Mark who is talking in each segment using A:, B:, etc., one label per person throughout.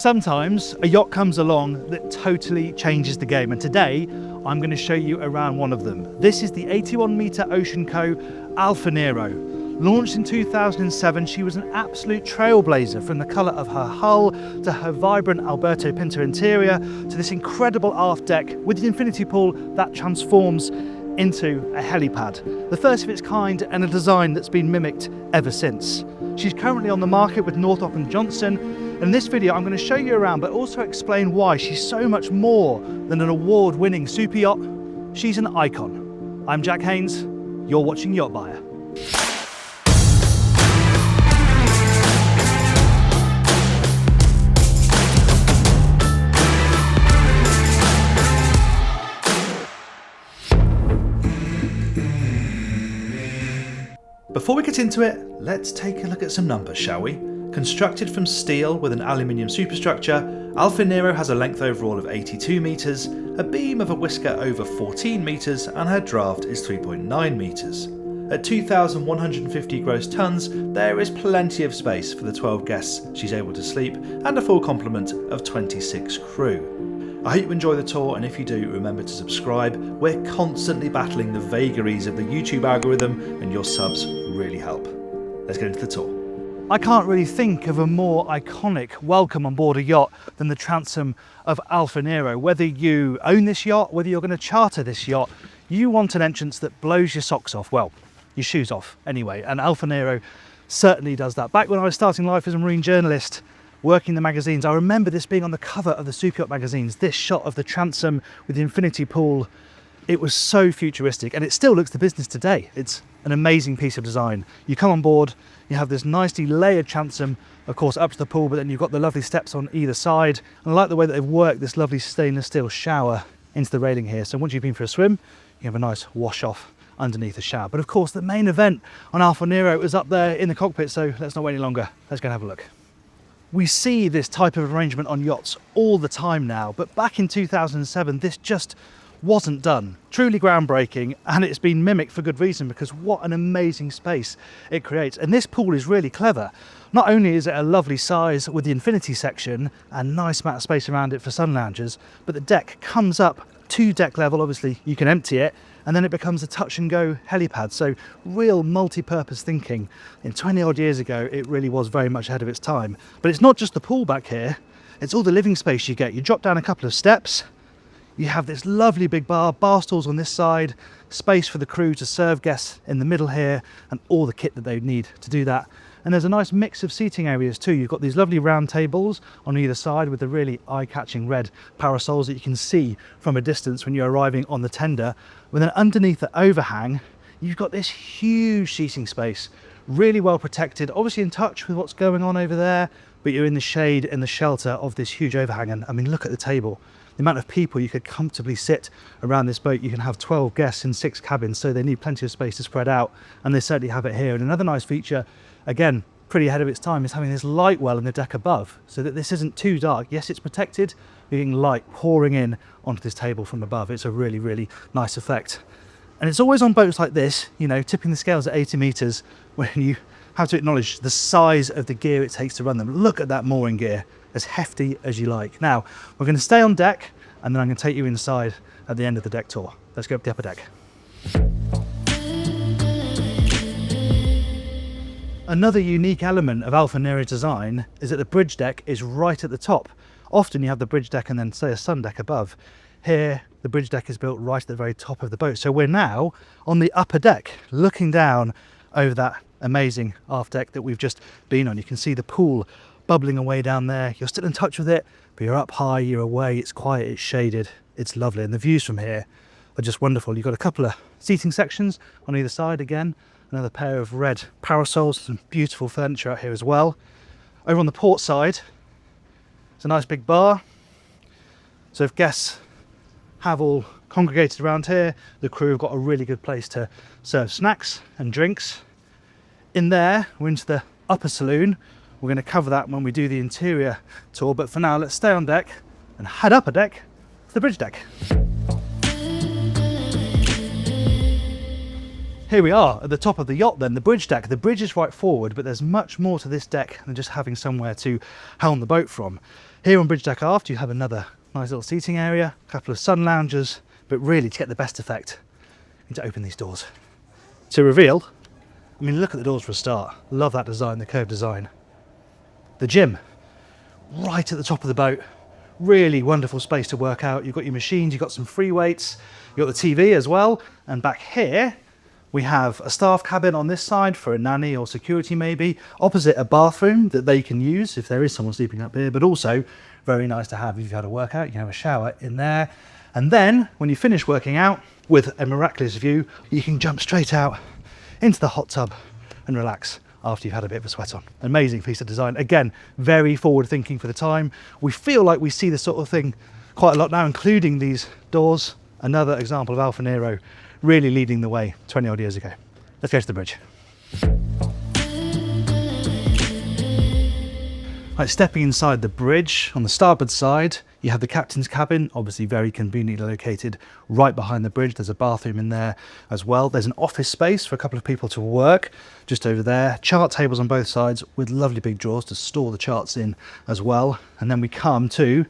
A: Sometimes a yacht comes along that totally changes the game, and today I'm going to show you around one of them. This is the 81-metre Oceanco Alfa Nero. Launched in 2007, she was an absolute trailblazer, from the colour of her hull to her vibrant Alberto Pinto interior to this incredible aft deck with the infinity pool that transforms into a helipad. The first of its kind, and a design that's been mimicked ever since. She's currently on the market with Northrop & Johnson. In this video, I'm going to show you around, but also explain why she's so much more than an award-winning super yacht. She's an icon. I'm Jack Haynes. You're watching YachtBuyer. Before we get into it, let's take a look at some numbers, shall we? Constructed from steel with an aluminium superstructure, Alfa Nero has a length overall of 82 metres, a beam of a whisker over 14 metres, and her draft is 3.9 metres. At 2,150 gross tonnes, there is plenty of space for the 12 guests she's able to sleep and a full complement of 26 crew. I hope you enjoy the tour, and if you do, remember to subscribe. We're constantly battling the vagaries of the YouTube algorithm, and your subs really help. Let's get into the tour. I can't really think of a more iconic welcome on board a yacht than the transom of Alfa Nero. Whether you own this yacht, whether you're going to charter this yacht, you want an entrance that blows your socks off, well, your shoes off anyway, and Alfa Nero certainly does that. Back when I was starting life as a marine journalist, working the magazines, I remember this being on the cover of the super yacht magazines, this shot of the transom with the infinity pool. It was so futuristic, and it still looks the business today. It's an amazing piece of design. You come on board, you have this nicely layered transom, of course, up to the pool, but then you've got the lovely steps on either side. And I like the way that they've worked this lovely stainless steel shower into the railing here. So once you've been for a swim, you have a nice wash off underneath the shower. But of course, the main event on Alfa Nero is up there in the cockpit, so let's not wait any longer. Let's go and have a look. We see this type of arrangement on yachts all the time now, but back in 2007, this just wasn't done. Truly groundbreaking, and it's been mimicked for good reason, because what an amazing space it creates. And this pool is really clever. Not only is it a lovely size with the infinity section and nice amount of space around it for sun loungers, but the deck comes up to deck level. Obviously you can empty it, and then it becomes a touch and go helipad. So real multi-purpose thinking. In 20 odd years ago, it really was very much ahead of its time. But it's not just the pool back here, it's all the living space you get. You drop down a couple of steps, you have this lovely big bar stools on this side, space for the crew to serve guests in the middle here, and all the kit that they need to do that. And there's a nice mix of seating areas too. You've got these lovely round tables on either side with the really eye-catching red parasols that you can see from a distance when you're arriving on the tender. And then underneath the overhang, you've got this huge seating space, really well protected, obviously in touch with what's going on over there, but you're in the shade and the shelter of this huge overhang. And I mean, look at the table. The amount of people you could comfortably sit around this boat. You can have 12 guests in 6 cabins, so they need plenty of space to spread out, and they certainly have it here. And another nice feature, again, pretty ahead of its time, is having this light well in the deck above, so that this isn't too dark. Yes, it's protected, but you're getting light pouring in onto this table from above. It's a really, really nice effect. And it's always on boats like this, you know, tipping the scales at 80 metres, when you have to acknowledge the size of the gear it takes to run them. Look at that mooring gear, as hefty as you like. Now, we're going to stay on deck, and then I'm going to take you inside at the end of the deck tour. Let's go up the upper deck. Another unique element of Alfa Nero's design is that the bridge deck is right at the top. Often you have the bridge deck and then, say, a sun deck above. Here, the bridge deck is built right at the very top of the boat. So we're now on the upper deck, looking down over that amazing aft deck that we've just been on. You can see the pool bubbling away down there. You're still in touch with it, but you're up high, you're away, it's quiet, it's shaded, it's lovely. And the views from here are just wonderful. You've got a couple of seating sections on either side. Again, another pair of red parasols, some beautiful furniture out here as well. Over on the port side, it's a nice big bar. So if guests have all congregated around here, the crew have got a really good place to serve snacks and drinks. In there, we're into the upper saloon. We're going to cover that when we do the interior tour, but for now, let's stay on deck and head up a deck to the bridge deck. Here we are at the top of the yacht then, the bridge deck. The bridge is right forward, but there's much more to this deck than just having somewhere to helm the boat from. Here on bridge deck aft, you have another nice little seating area, a couple of sun loungers, but really to get the best effect, you need to open these doors. To reveal, I mean, look at the doors for a start. Love that design, the curved design. The gym, right at the top of the boat. Really wonderful space to work out. You've got your machines, you've got some free weights, you've got the TV as well. And back here, we have a staff cabin on this side for a nanny or security maybe. Opposite a bathroom that they can use if there is someone sleeping up here, but also very nice to have if you've had a workout. You can have a shower in there. And then when you finish working out with a miraculous view, you can jump straight out into the hot tub and relax after you've had a bit of a sweat on. Amazing piece of design. Again, very forward thinking for the time. We feel like we see this sort of thing quite a lot now, including these doors. Another example of Alfa Nero really leading the way 20 odd years ago. Let's go to the bridge. Right, stepping inside the bridge, on the starboard side, you have the captain's cabin, obviously very conveniently located right behind the bridge. There's a bathroom in there as well. There's an office space for a couple of people to work just over there. Chart tables on both sides with lovely big drawers to store the charts in as well. And then we come to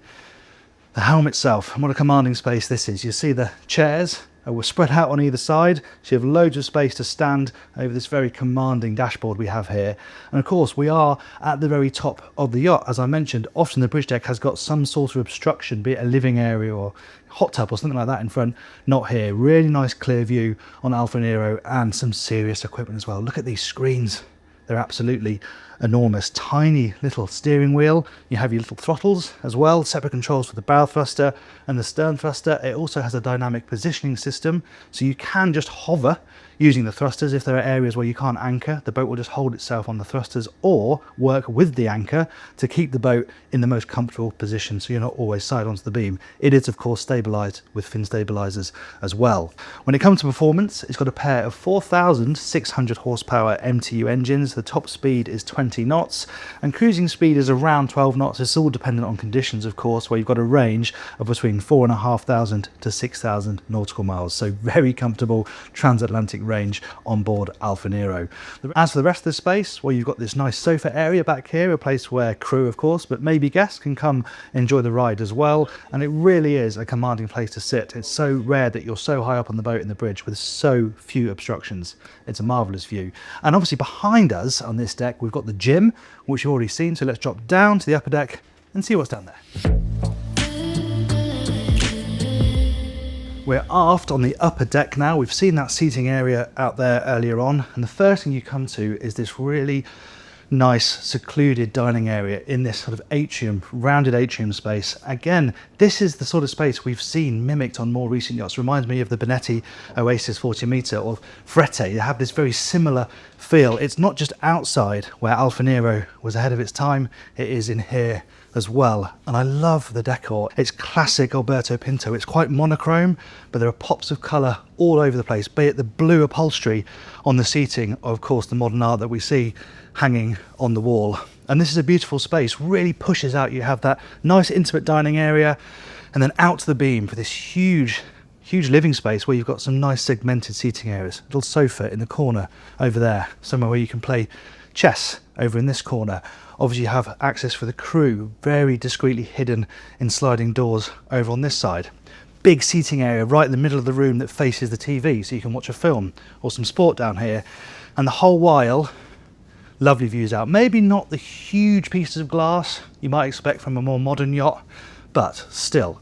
A: the helm itself, and what a commanding space this is. You see the chairs were spread out on either side, so you have loads of space to stand over this very commanding dashboard we have here. And of course we are at the very top of the yacht. As I mentioned, often the bridge deck has got some sort of obstruction, be it a living area or hot tub or something like that in front. Not here. Really nice clear view on Alfa Nero and some serious equipment as well. Look at these screens. They're absolutely enormous. Tiny little steering wheel. You have your little throttles as well, separate controls for the bow thruster and the stern thruster. It also has a dynamic positioning system, so you can just hover using the thrusters. If there are areas where you can't anchor, the boat will just hold itself on the thrusters or work with the anchor to keep the boat in the most comfortable position, so you're not always side onto the beam. It is of course stabilised with fin stabilisers as well. When it comes to performance, it's got a pair of 4,600 horsepower MTU engines. The top speed is 20 knots and cruising speed is around 12 knots. It's all dependent on conditions, of course, where you've got a range of between 4,500 to 6,000 nautical miles. So very comfortable transatlantic range on board Alfa Nero. As for the rest of the space, well, you've got this nice sofa area back here, a place where crew, of course, but maybe guests can come enjoy the ride as well. And it really is a commanding place to sit. It's so rare that you're so high up on the boat in the bridge with so few obstructions. It's a marvellous view. And obviously behind us on this deck, we've got the gym, which you've already seen. So let's drop down to the upper deck and see what's down there. We're aft on the upper deck now. We've seen that seating area out there earlier on, and the first thing you come to is this really nice secluded dining area in this sort of atrium, rounded atrium space. Again, this is the sort of space we've seen mimicked on more recent yachts. Reminds me of the Bonetti Oasis 40 metre or Frette. They have this very similar feel. It's not just outside where Alfa Nero was ahead of its time, it is in here as well. And I love the decor. It's classic Alberto Pinto. It's quite monochrome, but there are pops of colour all over the place, be it the blue upholstery on the seating, or of course the modern art that we see hanging on the wall. And this is a beautiful space, really pushes out. You have that nice intimate dining area and then out to the beam for this huge living space where you've got some nice segmented seating areas. Little sofa in the corner over there, somewhere where you can play chess over in this corner. Obviously you have access for the crew, very discreetly hidden in sliding doors over on this side. Big seating area right in the middle of the room that faces the TV, so you can watch a film or some sport down here. And the whole while, lovely views out. Maybe not the huge pieces of glass you might expect from a more modern yacht, but still,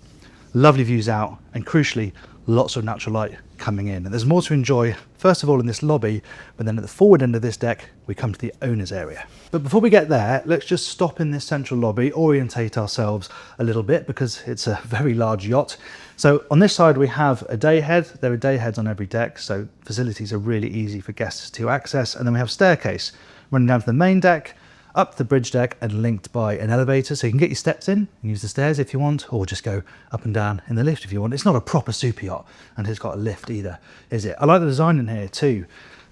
A: lovely views out, and crucially, lots of natural light coming in. And there's more to enjoy, first of all in this lobby, but then at the forward end of this deck, we come to the owner's area. But before we get there, let's just stop in this central lobby, orientate ourselves a little bit, because it's a very large yacht. So on this side we have a day head. There are day heads on every deck, so facilities are really easy for guests to access. And then we have staircase running down to the main deck, up the bridge deck, and linked by an elevator, so you can get your steps in and use the stairs if you want, or just go up and down in the lift if you want. It's not a proper super yacht, and it's got a lift either, is it? I like the design in here too.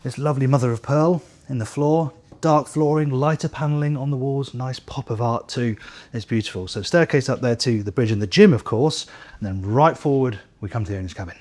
A: This lovely mother of pearl in the floor, dark flooring, lighter panelling on the walls, nice pop of art too. It's beautiful. So staircase up there to the bridge and the gym, of course, and then right forward we come to the owner's cabin.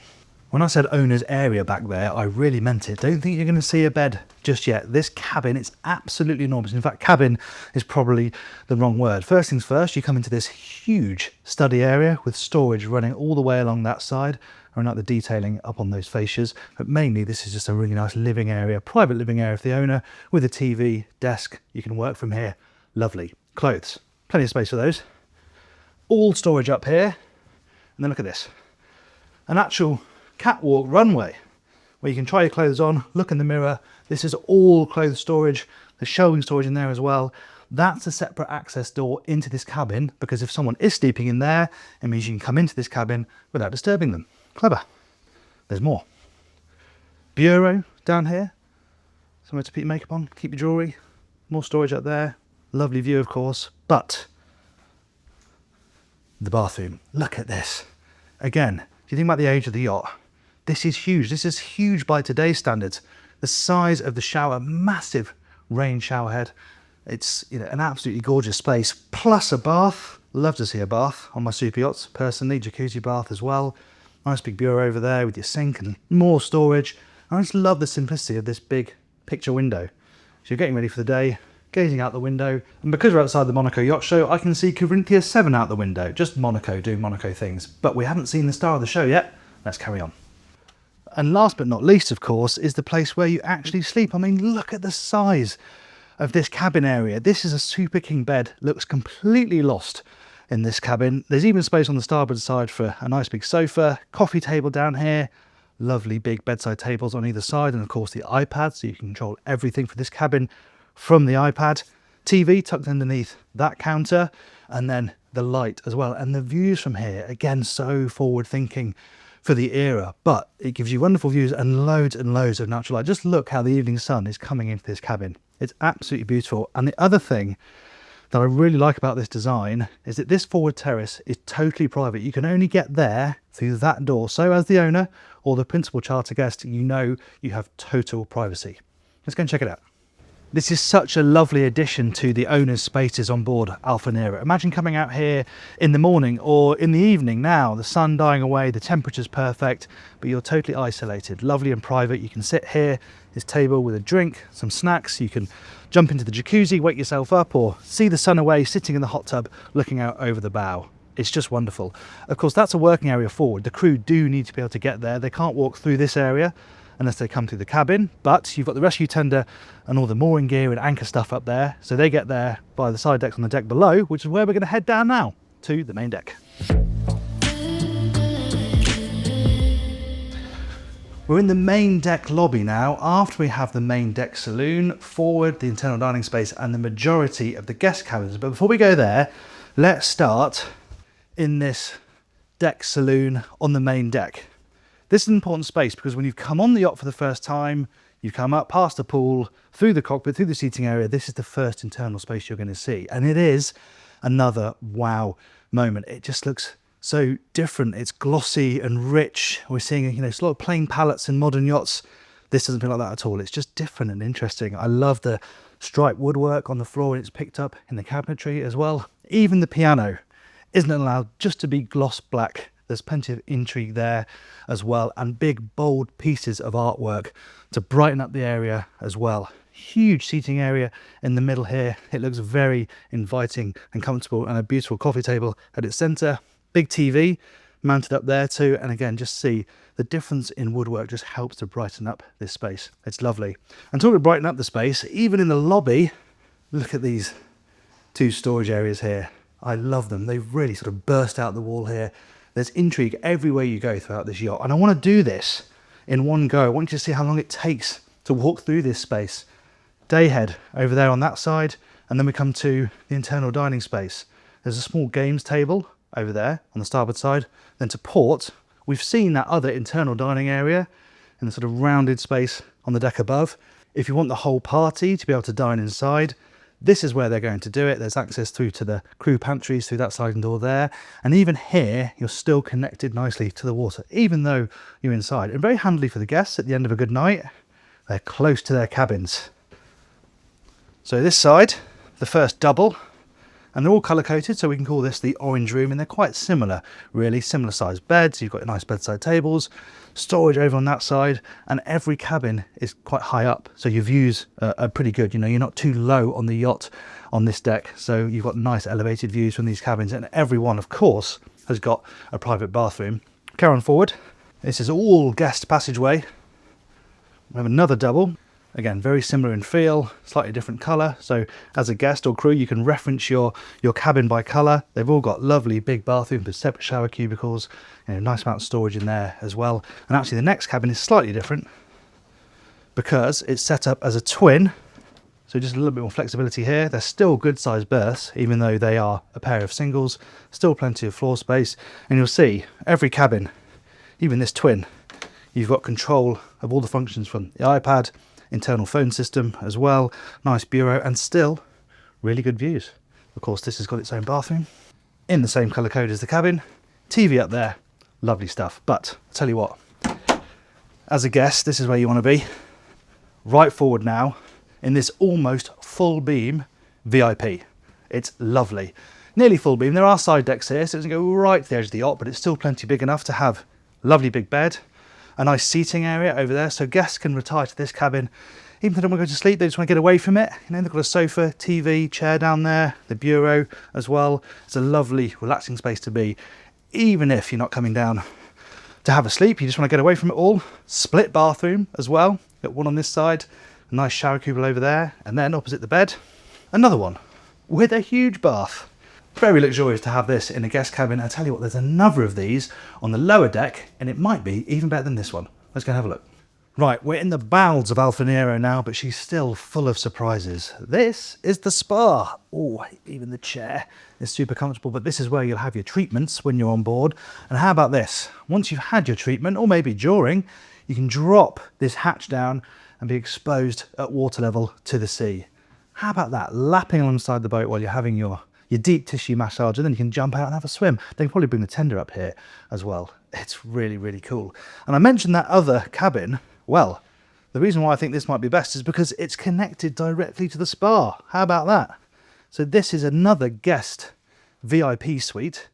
A: When I said owner's area back there, I really meant it. Don't think you're going to see a bed just yet. This cabin, it's absolutely enormous. In fact, cabin is probably the wrong word. First things first, you come into this huge study area with storage running all the way along that side, and like the detailing up on those fascias. But mainly, this is just a really nice living area, private living area for the owner, with a TV, desk. You can work from here. Lovely. Clothes. Plenty of space for those. All storage up here. And then look at this. An actual catwalk runway where you can try your clothes on, look in the mirror. This is all clothes storage. There's shelving storage in there as well. That's a separate access door into this cabin, because if someone is sleeping in there, it means you can come into this cabin without disturbing them. Clever. There's more. Bureau down here. Somewhere to put your makeup on, keep your jewellery. More storage up there. Lovely view, of course. But the bathroom. Look at this. Again, if you think about the age of the yacht, this is huge. This is huge by today's standards. The size of the shower, massive rain shower head. It's, you know, an absolutely gorgeous space. Plus a bath. Love to see a bath on my super yachts, personally. Jacuzzi bath as well. Nice big bureau over there with your sink and more storage. I just love the simplicity of this big picture window. So you're getting ready for the day, gazing out the window, and because we're outside the Monaco Yacht Show, I can see Corinthia 7 out the window. Just Monaco doing Monaco things. But we haven't seen the star of the show yet. Let's carry on. And last but not least, of course, is the place where you actually sleep. I mean, look at the size of this cabin area. This is a Super King bed. Looks completely lost in this cabin. There's even space on the starboard side for a nice big sofa, coffee table down here, lovely big bedside tables on either side, and of course the iPad, so you can control everything for this cabin from the iPad. TV tucked underneath that counter, and then the light as well. And the views from here, again, so forward thinking for the era, but it gives you wonderful views and loads of natural light. Just look how the evening sun is coming into this cabin. It's absolutely beautiful. And the other thing that I really like about this design is that this forward terrace is totally private. You can only get there through that door. So as the owner or the principal charter guest, you know you have total privacy. Let's go and check it out. This is such a lovely addition to the owner's spaces on board Alfa Nero. Imagine coming out here in the morning or in the evening now, the sun dying away, the temperature's perfect, but you're totally isolated, lovely and private. You can sit here, this table with a drink, some snacks. You can jump into the jacuzzi, wake yourself up, or see the sun away, sitting in the hot tub, looking out over the bow. It's just wonderful. Of course, that's a working area forward. The crew do need to be able to get there. They can't walk through this area unless they come through the cabin, but you've got the rescue tender and all the mooring gear and anchor stuff up there, so they get there by the side decks on the deck below, which is where we're going to head down now, to the main deck. We're in the main deck lobby now, after we have the main deck saloon, forward, the internal dining space, and the majority of the guest cabins. But before we go there, let's start in this deck saloon on the main deck. This is an important space because when you've come on the yacht for the first time, you come up past the pool, through the cockpit, through the seating area, this is the first internal space you're going to see. And it is another wow moment. It just looks so different. It's glossy and rich. We're seeing, you know, a lot of plain palettes in modern yachts. This doesn't feel like that at all. It's just different and interesting. I love the striped woodwork on the floor, and it's picked up in the cabinetry as well. Even the piano isn't allowed just to be gloss black. There's plenty of intrigue there as well, and big bold pieces of artwork to brighten up the area as well. Huge seating area in the middle here. It looks very inviting and comfortable, and a beautiful coffee table at its centre. Big TV mounted up there too, and again, just see the difference in woodwork just helps to brighten up this space. It's lovely. And talking about brighten up the space, even in the lobby, look at these two storage areas here. I love them. They've really sort of burst out the wall here. There's intrigue everywhere you go throughout this yacht. And I want to do this in one go. I want you to see how long it takes to walk through this space. Dayhead over there on that side, and then we come to the internal dining space. There's a small games table over there on the starboard side. Then to port, we've seen that other internal dining area in the sort of rounded space on the deck above. If you want the whole party to be able to dine inside, this is where they're going to do it. There's access through to the crew pantries through that sliding door there. And even here, you're still connected nicely to the water, even though you're inside. And very handy for the guests at the end of a good night. They're close to their cabins. So this side, the first double, And they're all colour coded, so we can call this the orange room, and they're quite similar, really, similar sized beds. You've got nice bedside tables, storage over on that side, and every cabin is quite high up, so your views are pretty good. You know, you're not too low on the yacht on this deck, so you've got nice elevated views from these cabins, and every one, of course, has got a private bathroom. Carry on forward. This is all guest passageway. We have another double. Again, very similar in feel, slightly different colour. So as a guest or crew, you can reference your cabin by colour. They've all got lovely big bathrooms with separate shower cubicles, you know, nice amount of storage in there as well. And actually the next cabin is slightly different because it's set up as a twin. So just a little bit more flexibility here. They're still good sized berths, even though they are a pair of singles. Still plenty of floor space. And you'll see every cabin, even this twin, you've got control of all the functions from the iPad, internal phone system as well, nice bureau, and still really good views. Of course, this has got its own bathroom in the same colour code as the cabin. TV up there, lovely stuff. But I'll tell you what, as a guest, this is where you want to be. Right forward now in this almost full beam VIP. It's lovely. Nearly full beam. There are side decks here, so it doesn't go right to the edge of the yacht, but it's still plenty big enough to have a lovely big bed, a nice seating area over there, so guests can retire to this cabin. Even if they don't want to go to sleep, they just want to get away from it. You know, they've got a sofa, TV, chair down there, the bureau as well. It's a lovely, relaxing space to be. Even if you're not coming down to have a sleep, you just want to get away from it all. Split bathroom as well. Got one on this side, a nice shower cubicle over there, and then opposite the bed, another one with a huge bath. Very luxurious to have this in a guest cabin. I tell you what, there's another of these on the lower deck, and it might be even better than this one. Let's go and have a look. Right, we're in the bowels of Alfa Nero now, but she's still full of surprises. This is the spa. Oh, even the chair is super comfortable, but this is where you'll have your treatments when you're on board. And how about this? Once you've had your treatment, or maybe during, you can drop this hatch down and be exposed at water level to the sea. How about that? Lapping alongside the boat while you're having your deep tissue massage, and then you can jump out and have a swim. They can probably bring the tender up here as well. It's really, really cool. And I mentioned that other cabin. Well, the reason why I think this might be best is because it's connected directly to the spa. How about that? So this is another guest VIP suite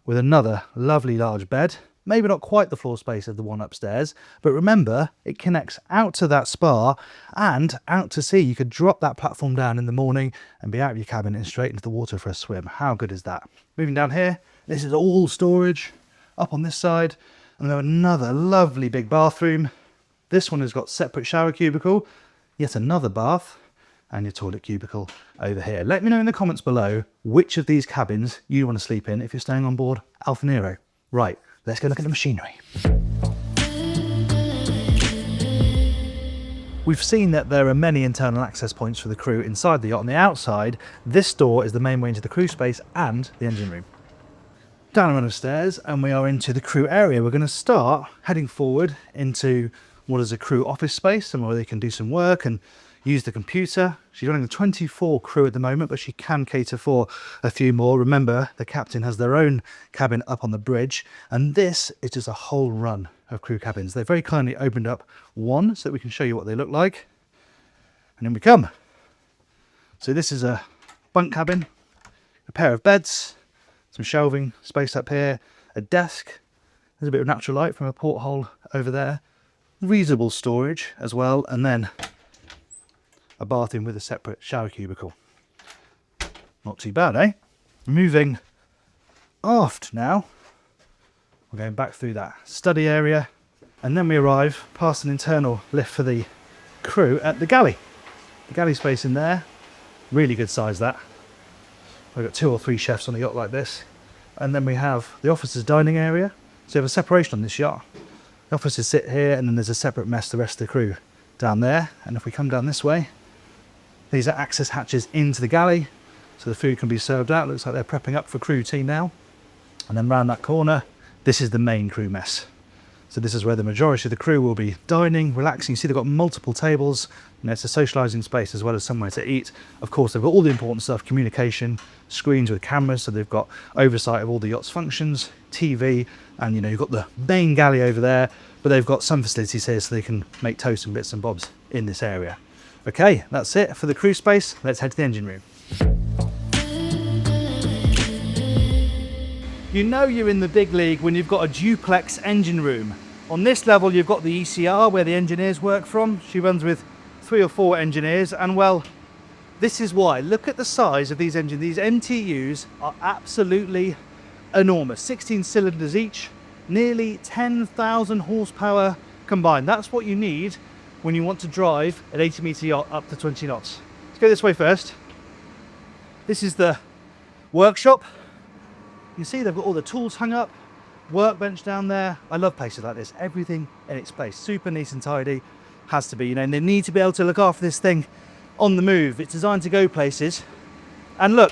A: with another lovely large bed. Maybe not quite the floor space of the one upstairs, but remember, it connects out to that spa and out to sea. You could drop that platform down in the morning and be out of your cabin and straight into the water for a swim. How good is that? Moving down here, this is all storage up on this side, and then another lovely big bathroom. This one has got separate shower cubicle, yet another bath, and your toilet cubicle over here. Let me know in the comments below which of these cabins you want to sleep in if you're staying on board Alfa Nero. Right. Let's go look at the machinery. We've seen that there are many internal access points for the crew inside the yacht. On the outside, this door is the main way into the crew space and the engine room. Down a run of stairs and we are into the crew area. We're going to start heading forward into what is a crew office space, somewhere where they can do some work and use the computer. She's running a 24 crew at the moment, but she can cater for a few more. Remember, the captain has their own cabin up on the bridge, and this is just a whole run of crew cabins. They very kindly opened up one so that we can show you what they look like. And in we come. So this is a bunk cabin, a pair of beds, some shelving space up here, a desk. There's a bit of natural light from a porthole over there. Reasonable storage as well, and then a bathroom with a separate shower cubicle. Not too bad, eh? Moving aft now. We're going back through that study area, and then we arrive past an internal lift for the crew at the galley. The galley space in there, really good size that. We've got 2 or 3 chefs on a yacht like this. And then we have the officers' dining area. So you have a separation on this yacht. The officers sit here, and then there's a separate mess the rest of the crew down there. And if we come down this way, these are access hatches into the galley, so the food can be served out. Looks like they're prepping up for crew tea now. And then round that corner, this is the main crew mess. So this is where the majority of the crew will be dining, relaxing. You see they've got multiple tables. You know, it's a socialising space as well as somewhere to eat. Of course, they've got all the important stuff, communication, screens with cameras, so they've got oversight of all the yacht's functions, TV, and you know, you've got the main galley over there, but they've got some facilities here so they can make toast and bits and bobs in this area. Okay, that's it for the crew space. Let's head to the engine room. You know you're in the big league when you've got a duplex engine room. On this level, you've got the ECR where the engineers work from. She runs with 3 or 4 engineers, and well, this is why. Look at the size of these engines. These MTUs are absolutely enormous. 16 cylinders each, nearly 10,000 horsepower combined. That's what you need when you want to drive an 80-meter yacht up to 20 knots. Let's go this way first. This is the workshop. You see they've got all the tools hung up, workbench down there. I love places like this. Everything in its place, super neat and tidy. Has to be, you know, and they need to be able to look after this thing on the move. It's designed to go places. And look,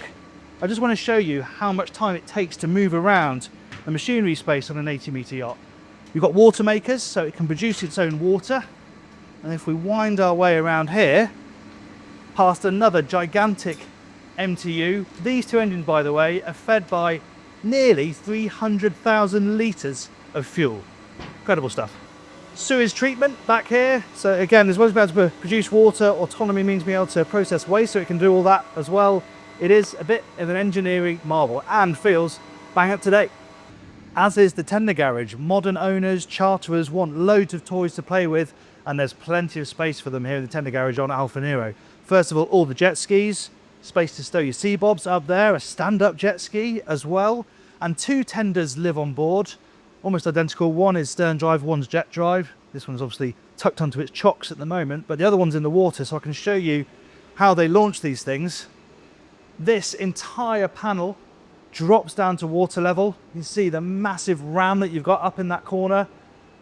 A: I just want to show you how much time it takes to move around the machinery space on an 80-meter yacht. You've got water makers, so it can produce its own water. And if we wind our way around here, past another gigantic MTU. These 2 engines, by the way, are fed by nearly 300,000 litres of fuel. Incredible stuff. Sewage treatment back here. So again, as well as being able to produce water, autonomy means being able to process waste, so it can do all that as well. It is a bit of an engineering marvel and feels bang up to date. As is the tender garage. Modern owners, charterers want loads of toys to play with, and there's plenty of space for them here in the tender garage on Alfa Nero. First of all the jet skis, space to stow your sea bobs up there, a stand-up jet ski as well, and 2 tenders live on board. Almost identical. One is stern drive, one's jet drive. This one's obviously tucked onto its chocks at the moment, but the other one's in the water, so I can show you how they launch these things. This entire panel drops down to water level. You can see the massive ram that you've got up in that corner,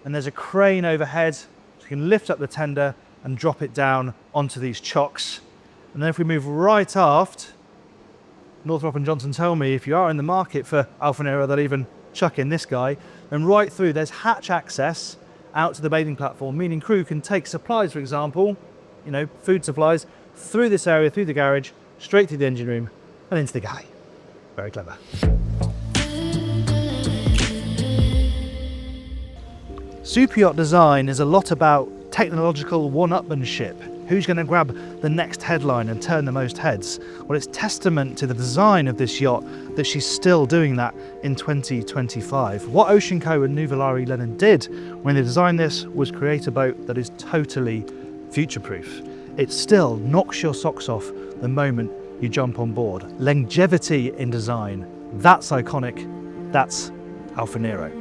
A: and there's a crane overhead, so you can lift up the tender and drop it down onto these chocks. And then if we move right aft, Northrop and Johnson tell me if you are in the market for Alfa Nero, they'll even chuck in this guy. And right through, there's hatch access out to the bathing platform, meaning crew can take supplies, for example, you know, food supplies, through this area, through the garage, straight through the engine room and into the galley. Very clever. Superyacht design is a lot about technological one-upmanship. Who's going to grab the next headline and turn the most heads? Well, it's testament to the design of this yacht that she's still doing that in 2025. What Oceanco and Nuvolari Lennon did when they designed this was create a boat that is totally future-proof. It still knocks your socks off the moment you jump on board. Longevity in design, that's iconic. That's Alfa Nero.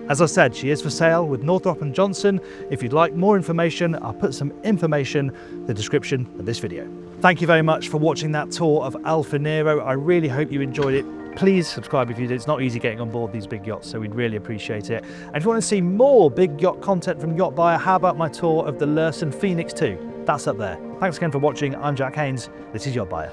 A: As I said, she is for sale with Northrop & Johnson. If you'd like more information, I'll put some information in the description of this video. Thank you very much for watching that tour of Alfa Nero. I really hope you enjoyed it. Please subscribe if you did. It's not easy getting on board these big yachts, so we'd really appreciate it. And if you want to see more big yacht content from YachtBuyer, how about my tour of the Lursen Phoenix 2? That's up there. Thanks again for watching. I'm Jack Haynes. This is YachtBuyer.